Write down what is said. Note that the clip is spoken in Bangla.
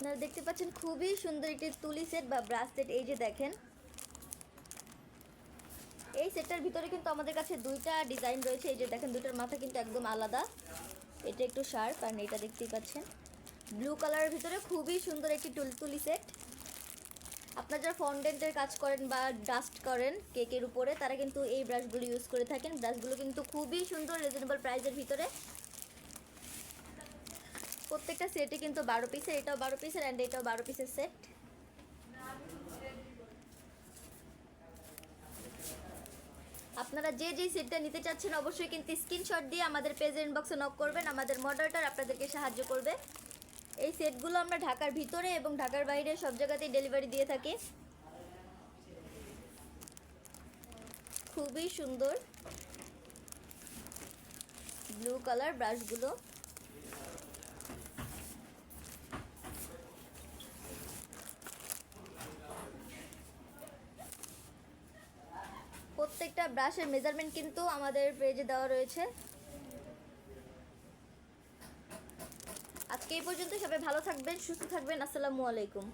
আপনারা দেখতে পাচ্ছেন খুবই সুন্দর একটি তুলি সেট বা ব্রাশ সেট। এই যে দেখেন, এই সেটটার ভিতরে কিন্তু আমাদের কাছে দুইটা ডিজাইন রয়েছে। এই যে দেখেন, দুটার মাথা কিন্তু একদম আলাদা। এটা একটু শার্প, আর এটা দেখতেই পাচ্ছেন ব্লু কালারের ভিতরে খুবই সুন্দর একটি তুলি সেট। আপনারা যারা ফন্ডেন্টের কাজ করেন বা ডাস্ট করেন কেকের উপরে, তারা কিন্তু এই ব্রাশগুলো ইউজ করে থাকেন। ব্রাশগুলো কিন্তু খুবই সুন্দর, রিজনেবল প্রাইসের ভিতরে। প্রত্যেকটা সেটে কিন্তু 12 পিসের, এটাও 12 পিসের অ্যান্ড এটাও 12 পিসের সেট। আপনারা যে যে সেটটা নিতে চাচ্ছেন অবশ্যই কিন্তু স্ক্রিনশট দিয়ে আমাদের পেজের ইনবক্সে নক করবেন। আমাদের মডারেটর আপনাদেরকে সাহায্য করবে। এই সেটগুলো আমরা ঢাকার ভিতরে এবং ঢাকার বাইরে সব জায়গাতেই ডেলিভারি দিয়ে থাকি। খুবই সুন্দর ব্লু কালার ব্রাশগুলো। প্রত্যেকটা ব্রাশের মেজারমেন্ট কিন্তু আমাদের পেজে দেওয়া রয়েছে। আজকে এই পর্যন্ত, সবাই ভালো থাকবেন, সুস্থ থাকবেন। আসসালামু আলাইকুম।